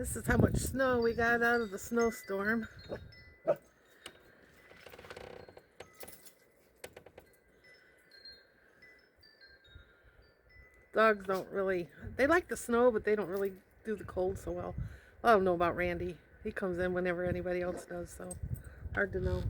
This is how much snow we got out of the snowstorm. Dogs don't really, they like the snow, but they don't really do the cold so well. I don't know about Randy. He comes in whenever anybody else does, so hard to know.